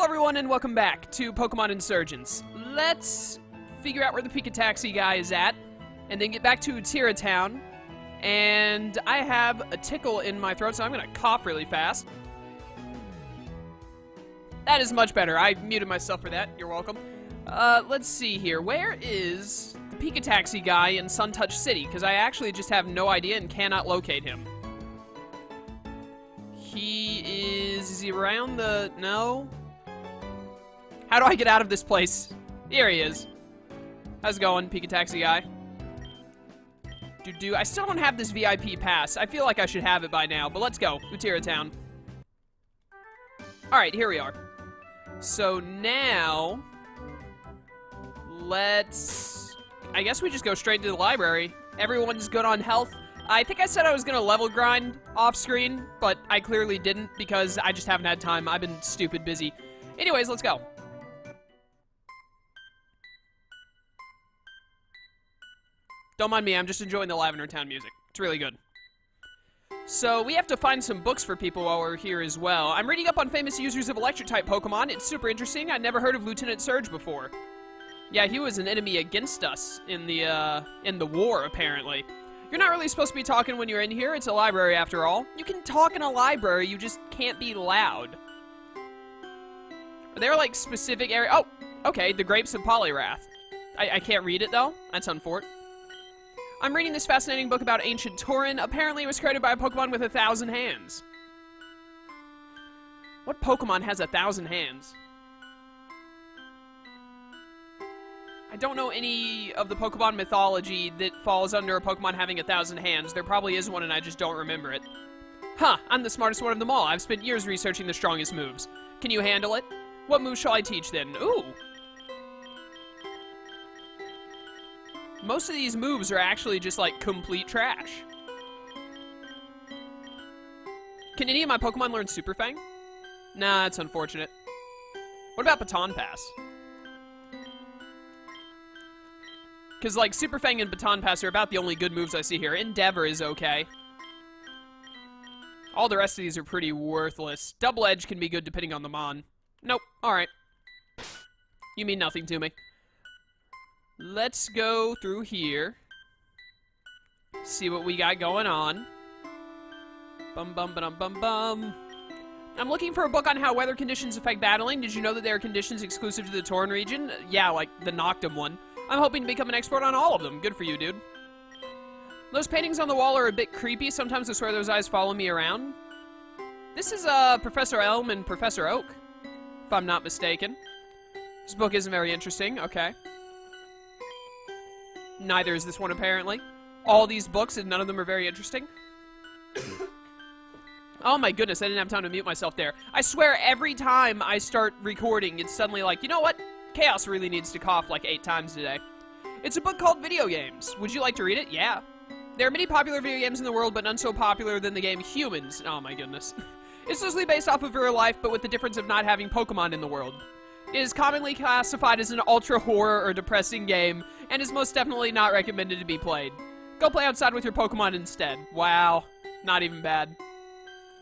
everyone, and welcome back to Pokémon Insurgence. Let's figure out where the Pikachu guy is at, and then get back to Utira town. And I have a tickle in my throat, so I'm gonna cough really fast. That is much better. I muted myself for that. You're welcome. Let's see here. Where is the Pikachu guy in Suntouch City? Because I actually just have no idea and cannot locate him. Is he around the... No? How do I get out of this place? Here he is. How's it going, Pikachu guy? I still don't have this VIP pass. I feel like I should have it by now, but let's go. Utira town. Alright, here we are. So now... I guess we just go straight to the library. Everyone's good on health. I think I said I was gonna level grind off screen, but I clearly didn't because I just haven't had time. I've been stupid busy. Anyways, let's go. Don't mind me, I'm just enjoying the Lavender Town music. It's really good. So, we have to find some books for people while we're here as well. I'm reading up on famous users of Electric-type Pokemon. It's super interesting. I'd never heard of Lieutenant Surge before. Yeah, he was an enemy against us in the war, apparently. You're not really supposed to be talking when you're in here. It's a library, after all. You can talk in a library, you just can't be loud. Are there, like, specific area? Oh, okay, the Grapes of Poliwrath. I can't read it, though. That's unfortunate. I'm reading this fascinating book about ancient Torren. Apparently, it was created by a Pokemon with 1,000 hands. What Pokemon has 1,000 hands? I don't know any of the Pokemon mythology that falls under a Pokemon having 1,000 hands. There probably is one and I just don't remember it. Huh, I'm the smartest one of them all. I've spent years researching the strongest moves. Can you handle it? What moves shall I teach then? Ooh. Most of these moves are actually just like complete trash. Can any of my Pokemon learn Super Fang? Nah, that's unfortunate. What about Baton Pass? Because, like, Super Fang and Baton Pass are about the only good moves I see here. Endeavor is okay. All the rest of these are pretty worthless. Double Edge can be good depending on the Mon. Nope. Alright. You mean nothing to me. Let's go through here. See what we got going on. Bum bum ba dum bum bum. I'm looking for a book on how weather conditions affect battling. Did you know that there are conditions exclusive to the Torren region? Yeah, like the Noctum one. I'm hoping to become an expert on all of them. Good for you, dude. Those paintings on the wall are a bit creepy. Sometimes I swear those eyes follow me around. This is, Professor Elm and Professor Oak, if I'm not mistaken. This book isn't very interesting. Okay. Neither is this one, apparently. All these books, and none of them are very interesting. Oh my goodness, I didn't have time to mute myself there. I swear every time I start recording, it's suddenly like, you know what? Chaos really needs to cough like 8 times today. It's a book called Video Games. Would you like to read it? Yeah. There are many popular video games in the world, but none so popular than the game Humans. Oh my goodness. It's loosely based off of real life, but with the difference of not having Pokemon in the world. It is commonly classified as an ultra-horror or depressing game, and is most definitely not recommended to be played. Go play outside with your Pokemon instead. Wow. Not even bad.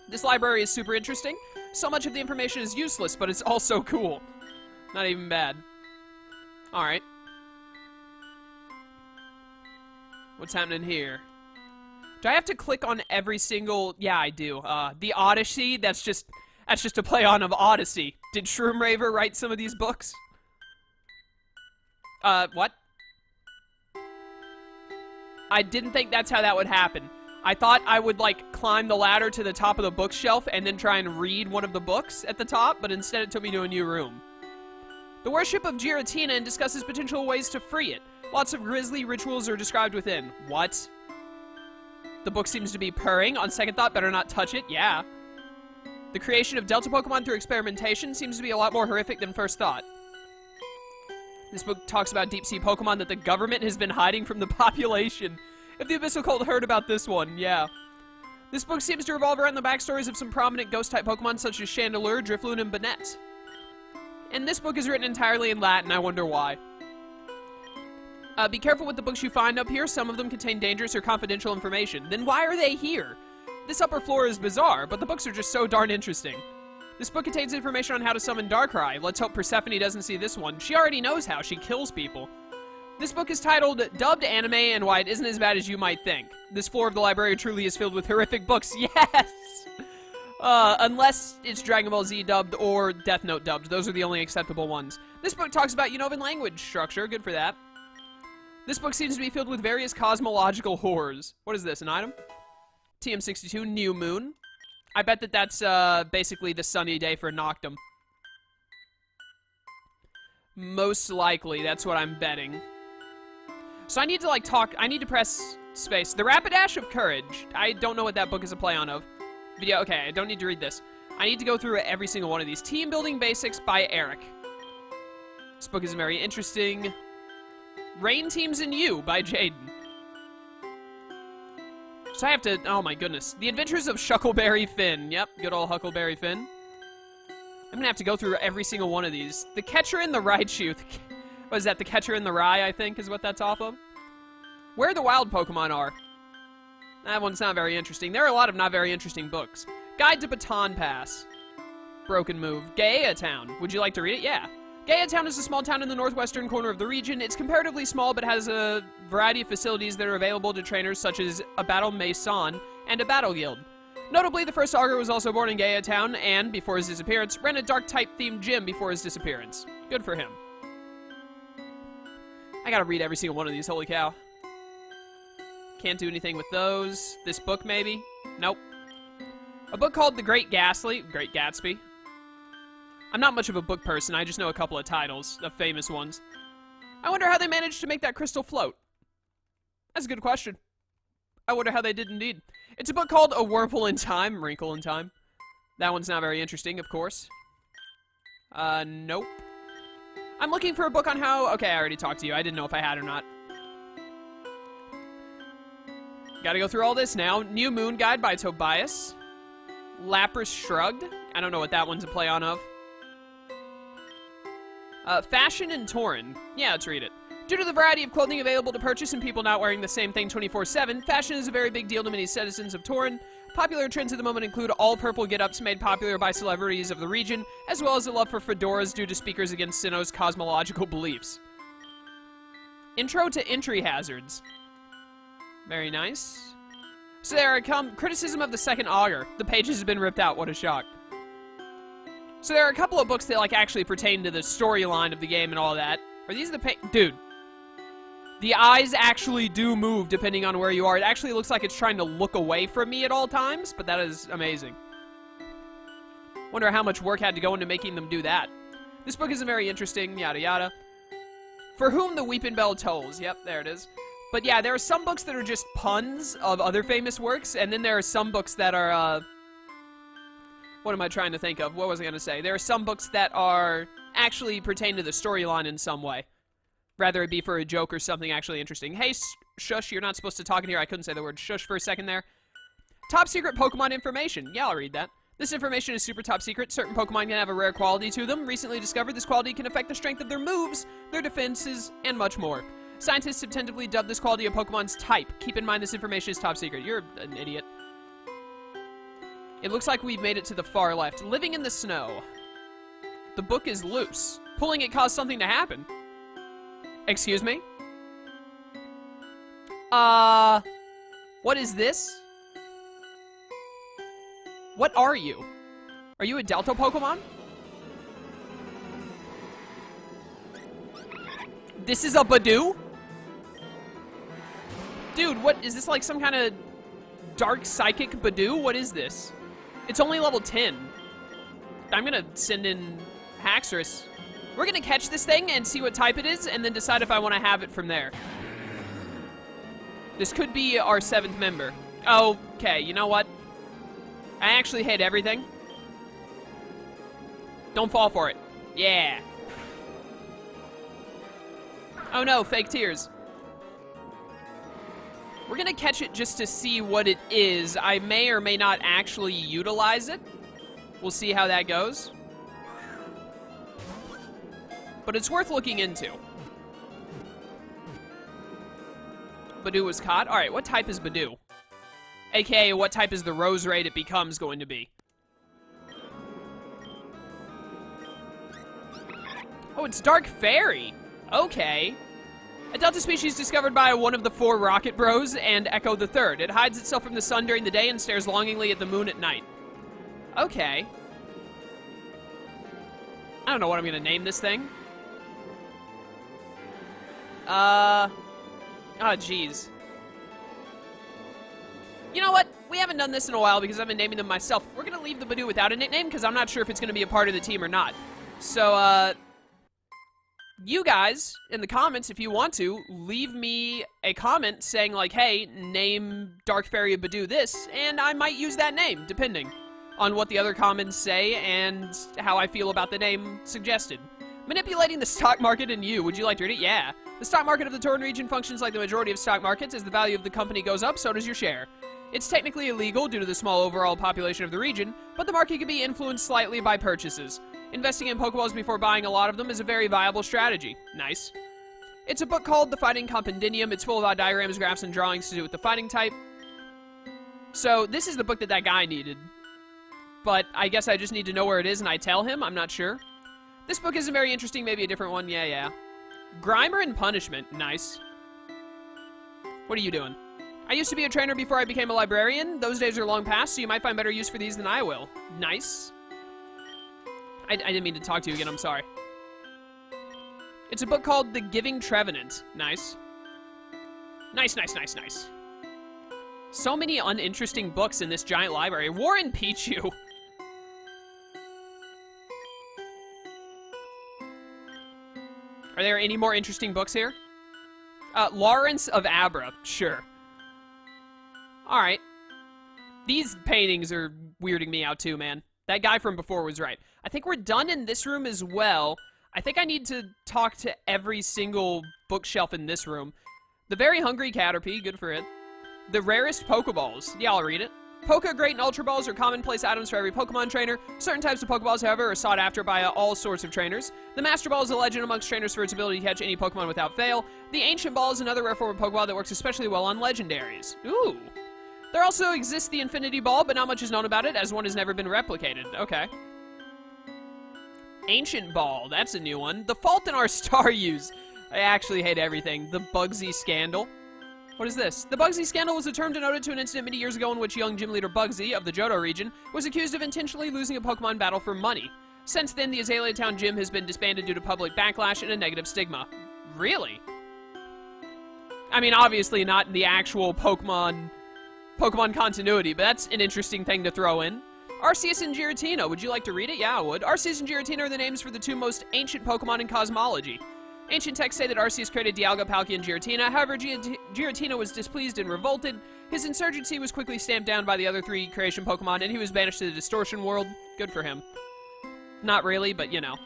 This library is super interesting. So much of the information is useless, but it's also cool. Not even bad. Alright. What's happening here? Do I have to click on every single... Yeah, I do. The Odyssey, that's just a play on of Odyssey. Did Shroomraver write some of these books? What? I didn't think that's how that would happen. I thought I would, like, climb the ladder to the top of the bookshelf and then try and read one of the books at the top, but instead it took me to a new room. The worship of Giratina discusses potential ways to free it. Lots of grisly rituals are described within. What? The book seems to be purring. On second thought, better not touch it. Yeah. The creation of Delta Pokemon through experimentation seems to be a lot more horrific than first thought. This book talks about deep-sea Pokemon that the government has been hiding from the population. If the Abyssal Cult heard about this one, yeah. This book seems to revolve around the backstories of some prominent ghost-type Pokemon such as Chandelure, Drifloon, and Banette. And this book is written entirely in Latin. I wonder why. Be careful with the books you find up here. Some of them contain dangerous or confidential information. Then why are they here? This upper floor is bizarre, but the books are just so darn interesting. This book contains information on how to summon Darkrai. Let's hope Persephone doesn't see this one. She already knows how. She kills people. This book is titled Dubbed Anime and Why It Isn't As Bad As You Might Think. This floor of the library truly is filled with horrific books. Yes! Unless it's Dragon Ball Z dubbed or Death Note dubbed. Those are the only acceptable ones. This book talks about Unovan language structure. Good for that. This book seems to be filled with various cosmological horrors. What is this, an item? TM62, New Moon. I bet that that's basically the sunny day for Noctum. Most likely, that's what I'm betting. So I need to, like, I need to press space. The Rapidash of Courage. I don't know what that book is a play on of. Video, okay, I don't need to read this. I need to go through every single one of these. Team Building Basics by Eric. This book is very interesting. Rain Teams and You by Jaden. So I have to, oh my goodness. The Adventures of Shuckleberry Finn. Yep, good old Huckleberry Finn. I'm gonna have to go through every single one of these. The Catcher in the Raichu. What is that? The Catcher in the Rye, I think, is what that's off of. Where the wild Pokemon are. That one's not very interesting. There are a lot of not very interesting books. Guide to Baton Pass. Broken Move. Gaia Town. Would you like to read it? Yeah. Gaia Town is a small town in the northwestern corner of the region. It's comparatively small, but has a variety of facilities that are available to trainers such as a Battle Maison and a Battle Guild. Notably, the first Augur was also born in Gaia Town and, before his disappearance, ran a Dark-type-themed gym before his disappearance. Good for him. I gotta read every single one of these, holy cow. Can't do anything with those. This book, maybe? Nope. A book called The Great Gatsby. I'm not much of a book person, I just know a couple of titles, of famous ones. I wonder how they managed to make that crystal float. That's a good question. I wonder how they did indeed. It's a book called A Wrinkle in Time. That one's not very interesting, of course. Nope. I'm looking for a book on how... Okay, I already talked to you. I didn't know if I had or not. Gotta go through all this now. New Moon Guide by Tobias. Lapras Shrugged. I don't know what that one's a play on of. Fashion in Torren. Yeah, let's read it. Due to the variety of clothing available to purchase and people not wearing the same thing 24/7, fashion is a very big deal to many citizens of Torren. Popular trends at the moment include all-purple get-ups made popular by celebrities of the region, as well as a love for fedoras due to speakers against Sinnoh's cosmological beliefs. Intro to Entry Hazards. Very nice. So there come criticism of the second Augur. The pages have been ripped out. What a shock. So there are a couple of books that, like, actually pertain to the storyline of the game and all that. Are these the Dude. The eyes actually do move depending on where you are. It actually looks like it's trying to look away from me at all times, but that is amazing. Wonder how much work had to go into making them do that. This book isn't very interesting, yada yada. For Whom the Weeping Bell Tolls. Yep, there it is. But yeah, there are some books that are just puns of other famous works, and then there are some books that are, what am I trying to think of? What was I going to say? There are some books that are actually pertain to the storyline in some way. Rather it be for a joke or something actually interesting. Hey, shush, you're not supposed to talk in here. I couldn't say the word shush for a second there. Top secret Pokemon information. Yeah, I'll read that. This information is super top secret. Certain Pokemon can have a rare quality to them. Recently discovered, this quality can affect the strength of their moves, their defenses, and much more. Scientists have tentatively dubbed this quality a Pokemon's type. Keep in mind this information is top secret. You're an idiot. It looks like we've made it to the far left. Living in the Snow. The book is loose. Pulling it caused something to happen. Excuse me? What is this? What are you? Are you a Delta Pokemon? This is a Badoo? Dude, what is this, like some kind of dark psychic Badoo? What is this? It's only level 10. I'm gonna send in Haxorus. We're gonna catch this thing and see what type it is, and then decide if I want to have it from there. This could be our 7th member. Okay, you know what? I actually hate everything. Don't fall for it. Yeah. Oh no, fake tears. We're gonna catch it just to see what it is. I may or may not actually utilize it. We'll see how that goes. But it's worth looking into. Badoo was caught. Alright, what type is Badoo? AKA, what type is the Rose Raid it becomes going to be? Oh, it's Dark Fairy. Okay. A delta species discovered by one of the 4 Rocket Bros and Echo the Third. It hides itself from the sun during the day and stares longingly at the moon at night. Okay. I don't know what I'm gonna name this thing. Oh, jeez. You know what? We haven't done this in a while because I've been naming them myself. We're gonna leave the Badoo without a nickname because I'm not sure if it's gonna be a part of the team or not. So, you guys, in the comments, if you want to, leave me a comment saying, like, hey, name Dark Fairy Badoo this, and I might use that name, depending on what the other comments say and how I feel about the name suggested. Manipulating the stock market and you. Would you like to read it? Yeah. The stock market of the Torren Region functions like the majority of stock markets. As the value of the company goes up, so does your share. It's technically illegal due to the small overall population of the region, but the market can be influenced slightly by purchases. Investing in Pokeballs before buying a lot of them is a very viable strategy. Nice. It's a book called The Fighting Compendium. It's full of odd diagrams, graphs, and drawings to do with the fighting type. So, this is the book that guy needed. But I guess I just need to know where it is and I tell him. I'm not sure. This book isn't very interesting. Maybe a different one. Yeah. Grimer and Punishment. Nice. What are you doing? I used to be a trainer before I became a librarian. Those days are long past, so you might find better use for these than I will. Nice. I didn't mean to talk to you again. I'm sorry. It's a book called The Giving Trevenant. Nice. Nice. So many uninteresting books in this giant library. War and Pichu. Are there any more interesting books here? Lawrence of Abra. Sure. Alright. These paintings are weirding me out too, man. That guy from before was right. I think we're done in this room as well. I think I need to talk to every single bookshelf in this room. The Very Hungry Caterpie, good for it. The Rarest Pokeballs. Yeah, I'll read it. Poke, Great, and Ultra Balls are commonplace items for every Pokemon trainer. Certain types of Pokeballs, however, are sought after by all sorts of trainers. The Master Ball is a legend amongst trainers for its ability to catch any Pokemon without fail. The Ancient Ball is another rare form of Pokeball that works especially well on legendaries. Ooh. There also exists the Infinity Ball, but not much is known about it, as one has never been replicated. Okay. Ancient Ball, that's a new one. The Fault in Our Staruse. I actually hate everything. The Bugsy Scandal. What is this? The Bugsy Scandal was a term denoted to an incident many years ago in which young gym leader Bugsy, of the Johto region, was accused of intentionally losing a Pokemon battle for money. Since then, the Azalea Town gym has been disbanded due to public backlash and a negative stigma. Really? I mean, obviously not the actual Pokemon continuity, but that's an interesting thing to throw in. Arceus and Giratina, would you like to read it? Yeah, I would. Arceus and Giratina are the names for the 2 most ancient Pokemon in cosmology. Ancient texts say that Arceus created Dialga, Palkia, and Giratina. However, Giratina was displeased and revolted. His insurgency was quickly stamped down by the other 3 creation Pokemon, and he was banished to the Distortion World. Good for him. Not really, but you know.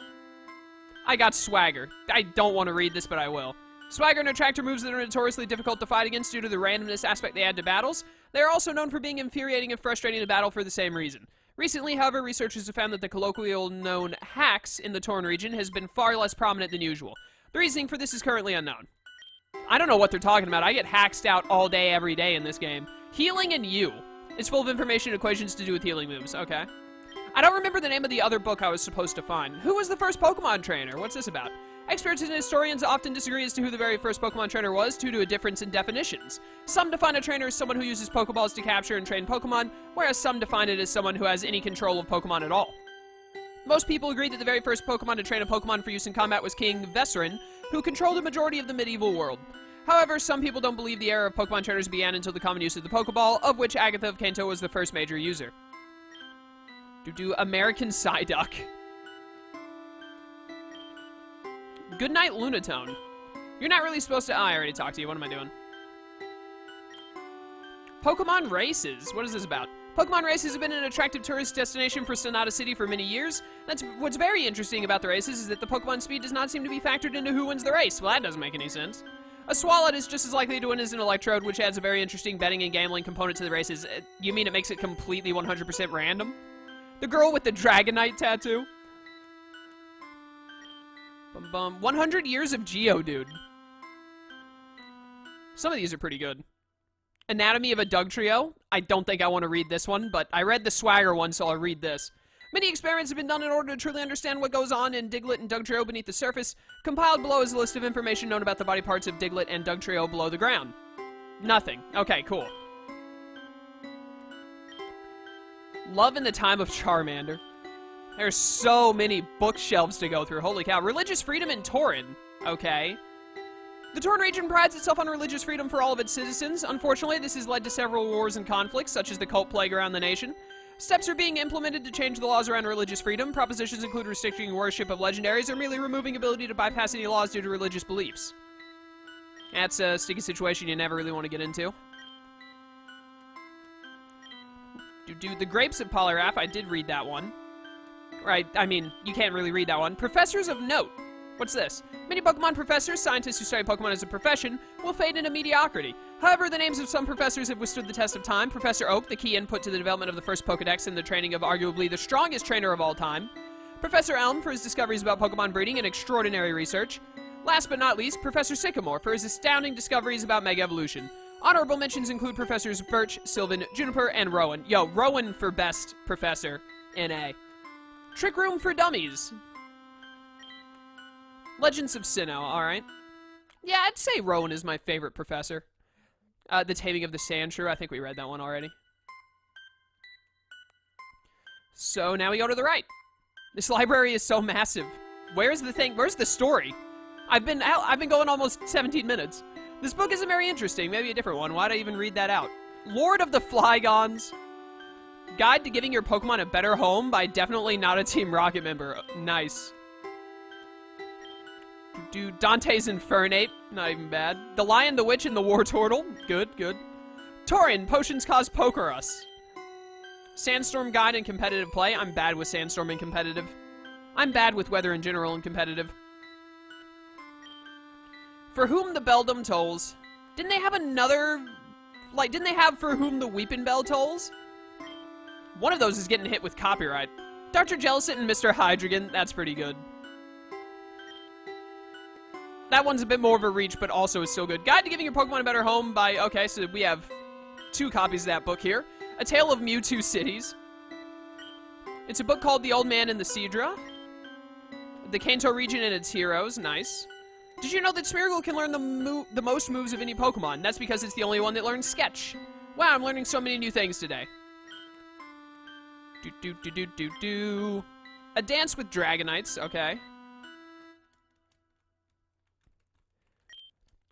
I got Swagger. I don't want to read this, but I will. Swagger and Attractor moves that are notoriously difficult to fight against due to the randomness aspect they add to battles. They are also known for being infuriating and frustrating to battle for the same reason. Recently, however, researchers have found that the colloquial known hacks in the Torren region has been far less prominent than usual. The reasoning for this is currently unknown. I don't know what they're talking about. I get hacked out all day, every day in this game. Healing and You. It's full of information and equations to do with healing moves. Okay. I don't remember the name of the other book I was supposed to find. Who was the first Pokemon trainer? What's this about? Experts and historians often disagree as to who the very first Pokemon trainer was due to a difference in definitions. Some define a trainer as someone who uses Pokeballs to capture and train Pokemon, whereas some define it as someone who has any control of Pokemon at all. Most people agree that the very first Pokemon to train a Pokemon for use in combat was King Vesserin, who controlled a majority of the medieval world. However, some people don't believe the era of Pokemon trainers began until the common use of the Pokeball, of which Agatha of Kanto was the first major user. American Psyduck. Goodnight, Lunatone. You're not really supposed to... Oh, I already talked to you. What am I doing? Pokemon Races. What is this about? Pokemon races have been an attractive tourist destination for Sonata City for many years. That's what's very interesting about the races is that the Pokemon speed does not seem to be factored into who wins the race. Well, that doesn't make any sense. A Swalot is just as likely to win as an Electrode, which adds a very interesting betting and gambling component to the races. You mean it makes it completely 100% random? The girl with the Dragonite tattoo? 100 Years of Geodude. Some of these are pretty good. Anatomy of a Dugtrio. I don't think I want to read this one, but I read the Swagger one, so I'll read this. Many experiments have been done in order to truly understand what goes on in Diglett and Dugtrio beneath the surface. Compiled below is a list of information known about the body parts of Diglett and Dugtrio below the ground. Nothing. Okay, cool. Love in the time of Charmander. There's so many bookshelves to go through. Holy cow. Religious freedom in Torren. Okay. The Torren region prides itself on religious freedom for all of its citizens. Unfortunately, this has led to several wars and conflicts, such as the cult plague around the nation. Steps are being implemented to change the laws around religious freedom. Propositions include restricting worship of legendaries or merely removing ability to bypass any laws due to religious beliefs. That's a sticky situation you never really want to get into. The Grapes of Poliwrath, I did read that one. Right, I mean, you can't really read that one. Professors of note. What's this? Many Pokemon professors, scientists who study Pokemon as a profession, will fade into mediocrity. However, the names of some professors have withstood the test of time. Professor Oak, the key input to the development of the first Pokedex and the training of arguably the strongest trainer of all time. Professor Elm, for his discoveries about Pokemon breeding and extraordinary research. Last but not least, Professor Sycamore, for his astounding discoveries about Mega Evolution. Honorable mentions include Professors Birch, Sylvan, Juniper, and Rowan. Yo, Rowan for best professor in A. Trick Room for Dummies. Legends of Sinnoh, alright. Yeah, I'd say Rowan is my favorite professor. The Taming of the Sandshrew, I think we read that one already. So now we go to the right. This library is so massive. Where's the thing? Where's the story? I've been going almost 17 minutes. This book isn't very interesting. Maybe a different one. Why'd I even read that out? Lord of the Flygons. Guide to giving your Pokemon a better home by definitely not a Team Rocket member. Nice. Dante's Infernape. Not even bad. The Lion, the Witch, and the Wartortle. Good, good. Torren, Potions Cause Pokerus. Sandstorm Guide and Competitive Play. I'm bad with Sandstorm and Competitive. I'm bad with weather in general and competitive. For Whom the Beldam Tolls. Didn't they have another... Like, didn't they have For Whom the Weepin' Bell Tolls? One of those is getting hit with copyright. Dr. Jellicent and Mr. Hydreigon. That's pretty good. That one's a bit more of a reach, but also is still good. Guide to Giving Your Pokemon a Better Home by... Okay, so we have 2 copies of that book here. A Tale of Mewtwo Cities. It's a book called The Old Man and the Seadra. The Kanto region and its heroes. Nice. Did you know that Smeargle can learn the most moves of any Pokemon? That's because it's the only one that learns Sketch. Wow, I'm learning so many new things today. A Dance with Dragonites. Okay.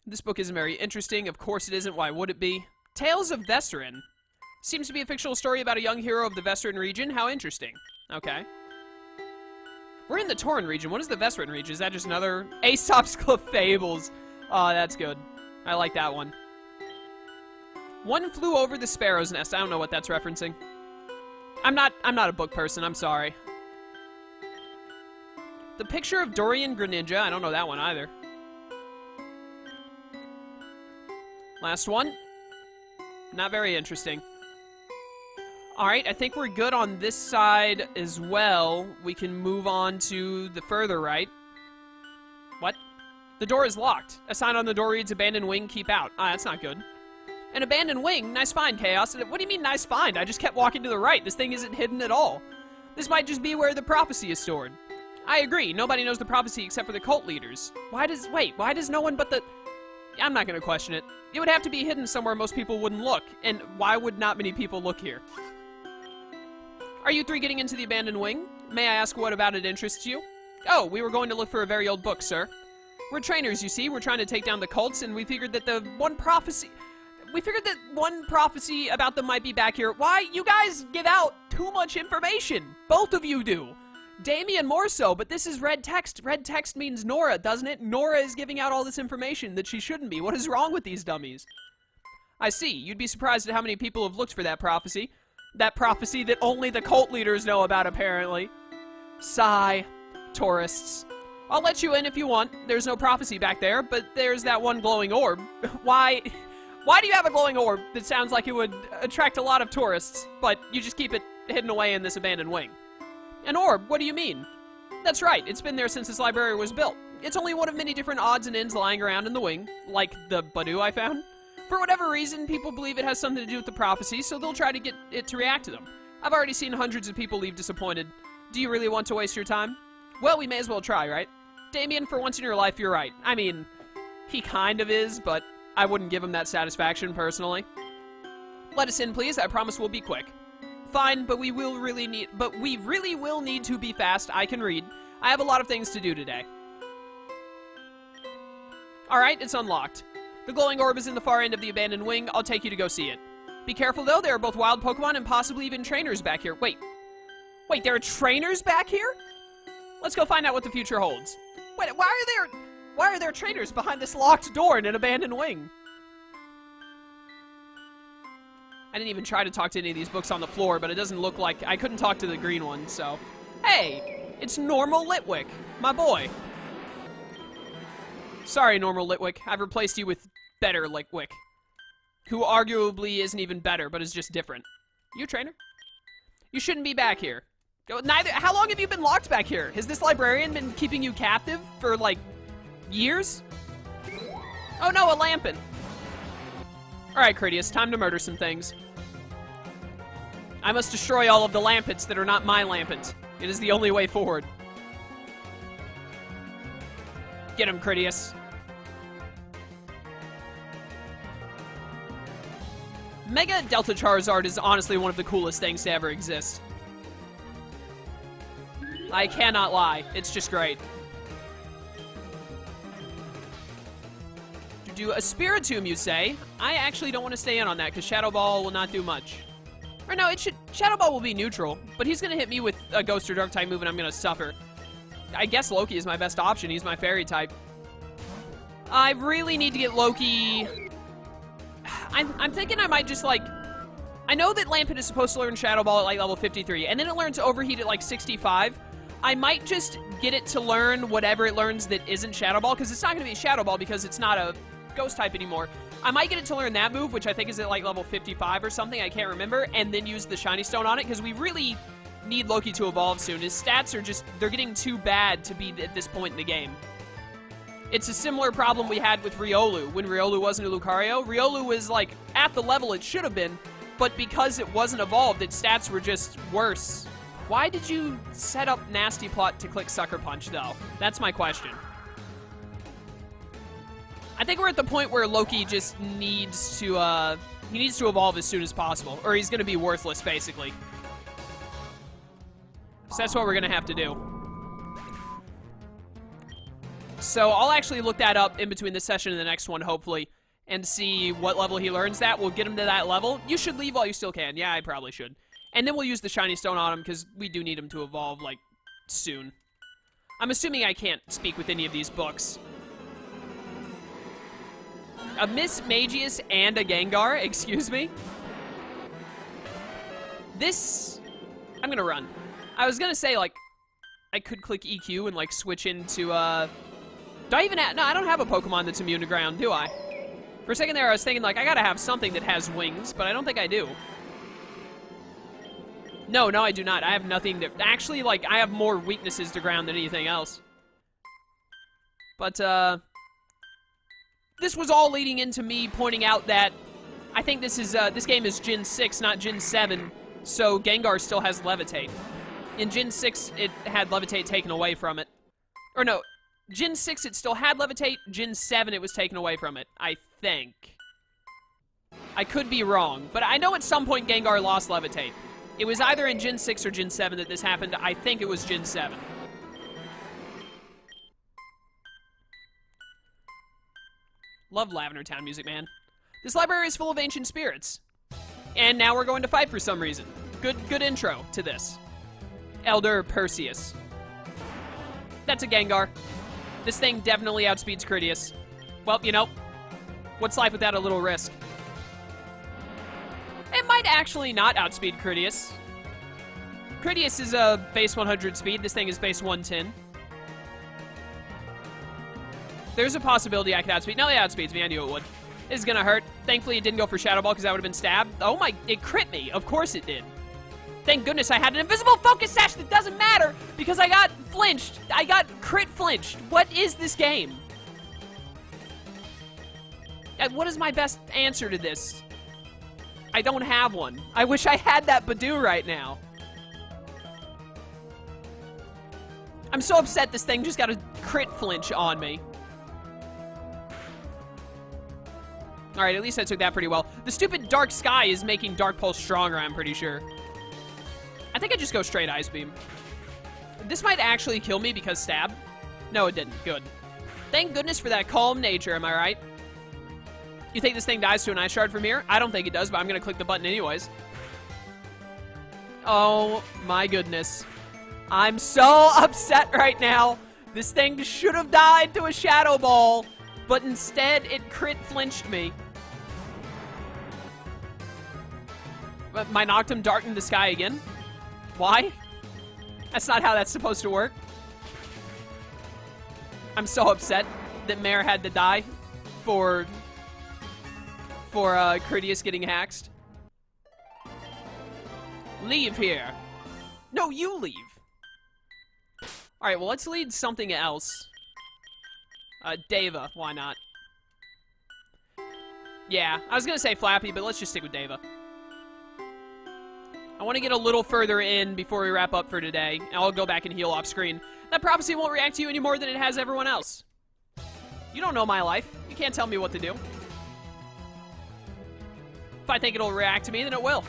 This book isn't very interesting. Of course it isn't. Why would it be? Tales of Vesserin. Seems to be a fictional story about a young hero of the Vesserin region. How interesting. Okay. We're in the Torren region. What is the Vesserin region? Is that just another... Aesop's Clefables. Oh, that's good. I like that one. One Flew Over the Sparrow's Nest. I don't know what that's referencing. I'm not a book person. I'm sorry. The Picture of Dorian Greninja. I don't know that one either. Last one. Not very interesting. Alright, I think we're good on this side as well. We can move on to the further right. What? The door is locked. A sign on the door reads, Abandoned Wing, keep out. Ah, that's not good. An abandoned wing? Nice find, Chaos. What do you mean, nice find? I just kept walking to the right. This thing isn't hidden at all. This might just be where the prophecy is stored. I agree. Nobody knows the prophecy except for the cult leaders. Why does no one but the... I'm not going to question it. It would have to be hidden somewhere most people wouldn't look. And why would not many people look here? Are you 3 getting into the abandoned wing? May I ask what about it interests you? Oh, we were going to look for a very old book, sir. We're trainers, you see. We're trying to take down the cults, and we figured that one prophecy about them might be back here. Why? You guys give out too much information. Both of you do. Damien more so, but this is red text. Red text means Nora, doesn't it? Nora is giving out all this information that she shouldn't be. What is wrong with these dummies? I see. You'd be surprised at how many people have looked for that prophecy. That prophecy that only the cult leaders know about, apparently. Sigh. Tourists. I'll let you in if you want. There's no prophecy back there, but there's that one glowing orb. Why do you have a glowing orb that sounds like it would attract a lot of tourists, but you just keep it hidden away in this abandoned wing? An orb? What do you mean? That's right. It's been there since this library was built. It's only one of many different odds and ends lying around in the wing, like the Badoo I found. For whatever reason, people believe it has something to do with the prophecy, so they'll try to get it to react to them. I've already seen hundreds of people leave disappointed. Do you really want to waste your time? Well, we may as well try, right? Damien, for once in your life, you're right. I mean, he kind of is, but I wouldn't give him that satisfaction, personally. Let us in, please. I promise we'll be quick. Fine, but we really will need to be fast. I can read. I have a lot of things to do today. Alright, it's unlocked. The glowing orb is in the far end of the abandoned wing. I'll take you to go see it. Be careful, though. There are both wild Pokemon and possibly even trainers back here. Wait, there are trainers back here? Let's go find out what the future holds. Wait, why are there trainers behind this locked door in an abandoned wing? I didn't even try to talk to any of these books on the floor, but it doesn't look like I couldn't talk to the green one, so. Hey, it's Normal Litwick, my boy. Sorry, Normal Litwick. I've replaced you with Better Litwick, who arguably isn't even better, but is just different. You a trainer? You shouldn't be back here. How long have you been locked back here? Has this librarian been keeping you captive for, like, years? Oh no, a Lampin. Alright, Critias, time to murder some things. I must destroy all of the Lampets that are not my Lampent. It is the only way forward. Get him, Critias. Mega Delta Charizard is honestly one of the coolest things to ever exist. I cannot lie. It's just great. To do a Spiritomb, you say? I actually don't want to stay in on that, because Shadow Ball will not do much. Or no, Shadow Ball will be neutral, but he's going to hit me with a Ghost or Dark type move, and I'm going to suffer. I guess Loki is my best option. He's my Fairy type. I really need to get Loki. I'm thinking I might just, like... I know that Lampent is supposed to learn Shadow Ball at, like, level 53, and then it learns Overheat at, like, 65. I might just get it to learn whatever it learns that isn't Shadow Ball, because it's not going to be Shadow Ball because it's not a Ghost type anymore. I might get it to learn that move, which I think is at, like, level 55 or something. I can't remember. And then use the Shiny Stone on it, because we really need Loki to evolve soon. His stats are just... They're getting too bad to be at this point in the game. It's a similar problem we had with Riolu. When Riolu wasn't a Lucario, Riolu was, like, at the level it should have been, but because it wasn't evolved, its stats were just worse. Why did you set up Nasty Plot to click Sucker Punch, though? That's my question. I think we're at the point where Loki just needs to, he needs to evolve as soon as possible, or he's gonna be worthless, basically. So that's what we're gonna have to do. So I'll actually look that up in between this session and the next one, hopefully, and see what level he learns that. We'll get him to that level. You should leave while you still can. Yeah, I probably should. And then we'll use the Shiny Stone on him, because we do need him to evolve, like, soon. I'm assuming I can't speak with any of these books. A Miss Magius and a Gengar, excuse me? This... I'm gonna run. I was gonna say, like, I could click EQ and, like, switch into, Do I even have... No, I don't have a Pokemon that's immune to ground, do I? For a second there, I was thinking, like, I gotta have something that has wings, but I don't think I do. No, I do not. I have nothing that... Actually, like, I have more weaknesses to ground than anything else. But, this was all leading into me pointing out that I think this is, this game is Gen 6, not Gen 7, so Gengar still has Levitate. In Gen 6, it had Levitate taken away from it. Or no, Gen 6, it still had Levitate. Gen 7, it was taken away from it, I think. I could be wrong, but I know at some point Gengar lost Levitate. It was either in Gen 6 or Gen 7 that this happened. I think it was Gen 7. Love Lavender Town music, man. This library is full of ancient spirits. And now we're going to fight for some reason. Good intro to this. Elder Perseus. That's a Gengar. This thing definitely outspeeds Critias. Well, you know, what's life without a little risk? It might actually not outspeed Critias. Critias is a base 100 speed. This thing is base 110. There's a possibility I could outspeed. No, it outspeeds me. I knew it would. This is gonna hurt. Thankfully, it didn't go for Shadow Ball because I would have been stabbed. Oh my, it crit me. Of course it did. Thank goodness I had an invisible focus sash that doesn't matter because I got flinched. I got crit flinched. What is this game? What is my best answer to this? I don't have one. I wish I had that Badoo right now. I'm so upset this thing just got a crit flinch on me. Alright, at least I took that pretty well. The stupid Dark Sky is making Dark Pulse stronger, I'm pretty sure. I think I just go straight Ice Beam. This might actually kill me because stab. No, it didn't. Good. Thank goodness for that calm nature, am I right? You think this thing dies to an Ice Shard from here? I don't think it does, but I'm going to click the button anyways. Oh, my goodness. I'm so upset right now. This thing should have died to a Shadow Ball, but instead it crit flinched me. But my Noctum darkened the sky again. Why? That's not how that's supposed to work. I'm so upset that Mare had to die for Critias getting haxed. Leave here. No, you leave. Alright, well, let's lead something else. Deva, why not? Yeah, I was gonna say Flappy, but let's just stick with Deva. I want to get a little further in before we wrap up for today, and I'll go back and heal off screen. That prophecy won't react to you any more than it has everyone else. You don't know my life. You can't tell me what to do. If I think it'll react to me, then it will.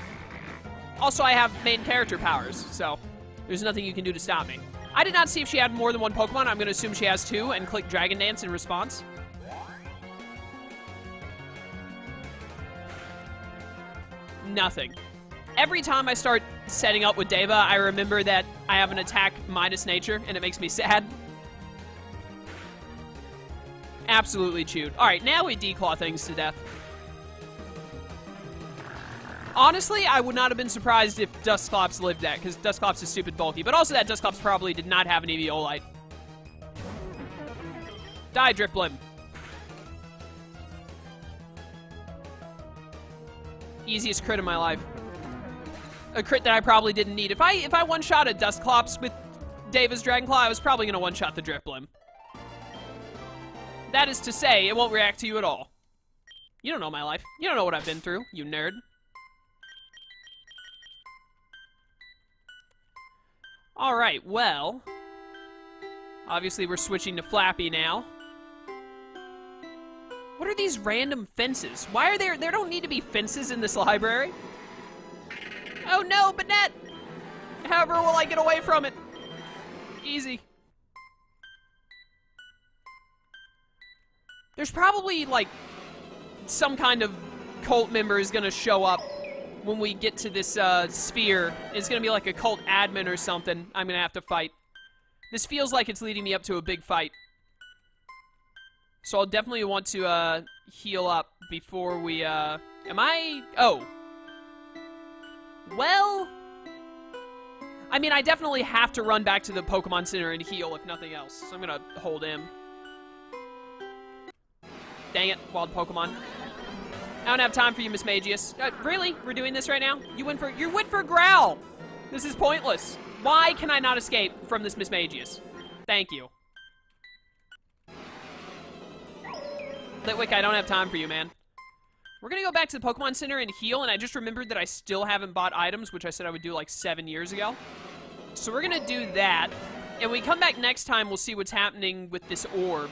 Also, I have main character powers, so there's nothing you can do to stop me. I did not see if she had more than one Pokemon. I'm going to assume she has two and click Dragon Dance in response. Nothing. Every time I start setting up with Deva, I remember that I have an attack minus nature, and it makes me sad. Absolutely chewed. Alright, now we declaw things to death. Honestly, I would not have been surprised if Dusclops lived that, because Dusclops is stupid bulky, but also that Dusclops probably did not have an Eviolite. Die, Drifblim. Easiest crit of my life. A crit that I probably didn't need. If I one-shot a Dusclops with Deva's Dragonclaw, I was probably going to one-shot the Drifblim. That is to say, it won't react to you at all. You don't know my life. You don't know what I've been through, you nerd. Alright, well... obviously we're switching to Flappy now. What are these random fences? Why are there don't need to be fences in this library. Oh no, Banette! However will I get away from it? Easy. There's probably, like, some kind of cult member is gonna show up when we get to this, sphere. It's gonna be like a cult admin or something I'm gonna have to fight. This feels like it's leading me up to a big fight. So I'll definitely want to, heal up before we, am I... oh. Well... I mean, I definitely have to run back to the Pokemon Center and heal, if nothing else. So I'm gonna hold him. Dang it, wild Pokemon. I don't have time for you, Miss Magius. Really? We're doing this right now? You went for Growl! This is pointless. Why can I not escape from this Miss Magius? Thank you. Litwick, I don't have time for you, man. We're gonna go back to the Pokemon Center and heal, and I just remembered that I still haven't bought items, which I said I would do like 7 years ago. So we're gonna do that, and when we come back next time, we'll see what's happening with this orb.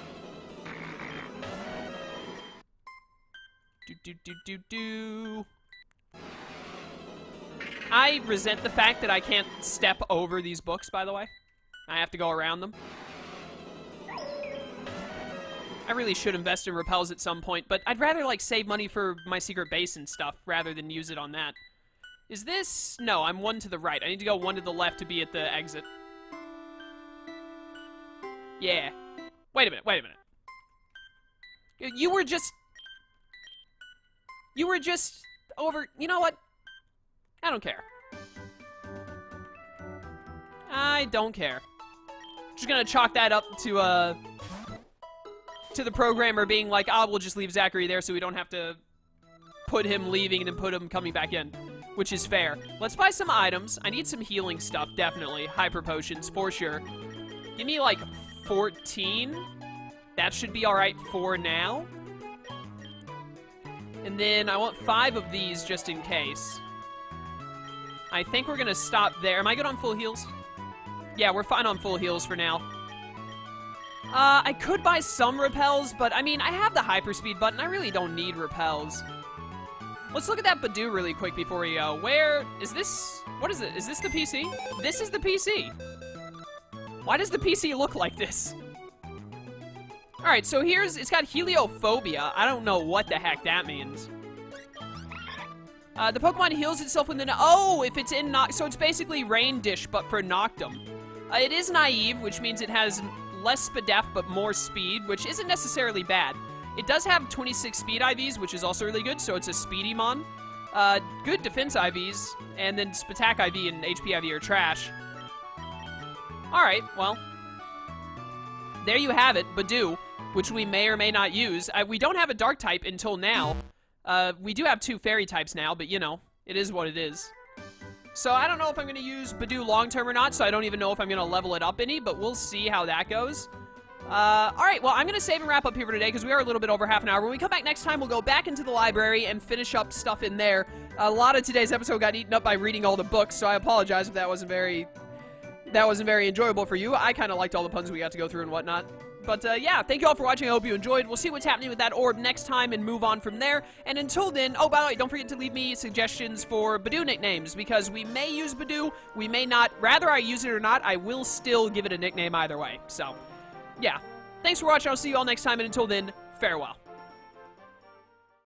I resent the fact that I can't step over these books, by the way. I have to go around them. I really should invest in repels at some point, but I'd rather, like, save money for my secret base and stuff rather than use it on that. Is this... no, I'm one to the right. I need to go one to the left to be at the exit. Yeah. Wait a minute, wait a minute. You were just over... you know what? I don't care. I don't care. Just gonna chalk that up to the programmer being like, ah, we'll just leave Zachary there so we don't have to put him leaving and then put him coming back in, which is fair. Let's buy some items. I need some healing stuff, definitely. Hyper potions, for sure. Give me, like, 14. That should be alright for now. And then I want 5 of these just in case. I think we're gonna stop there. Am I good on full heals? Yeah, we're fine on full heals for now. I could buy some repels, but I mean, I have the hyperspeed button. I really don't need repels. Let's look at that Badoo really quick before we go. Where is this? What is it? Is this the PC? This is the PC. Why does the PC look like this? Alright, so it's got heliophobia. I don't know what the heck that means. The Pokemon heals itself when if it's in so it's basically Rain Dish, but for Noctum. It is naive, which means it has less Spadef, but more speed, which isn't necessarily bad. It does have 26 speed IVs, which is also really good, so it's a speedy mon. Good defense IVs, and then Spatak IV and HP IV are trash. Alright, well. There you have it, Badoo, which we may or may not use. We don't have a Dark type until now. We do have 2 Fairy types now, but you know, it is what it is. So I don't know if I'm going to use Badoo long-term or not, so I don't even know if I'm going to level it up any, but we'll see how that goes. Alright, well, I'm going to save and wrap up here for today, because we are a little bit over half an hour. When we come back next time, we'll go back into the library and finish up stuff in there. A lot of today's episode got eaten up by reading all the books, so I apologize if that wasn't very enjoyable for you. I kind of liked all the puns we got to go through and whatnot. But, yeah, thank you all for watching. I hope you enjoyed. We'll see what's happening with that orb next time and move on from there. And until then, oh, by the way, don't forget to leave me suggestions for Badoo nicknames, because we may use Badoo, we may not. Rather I use it or not, I will still give it a nickname either way. So, yeah. Thanks for watching. I'll see you all next time, and until then, farewell.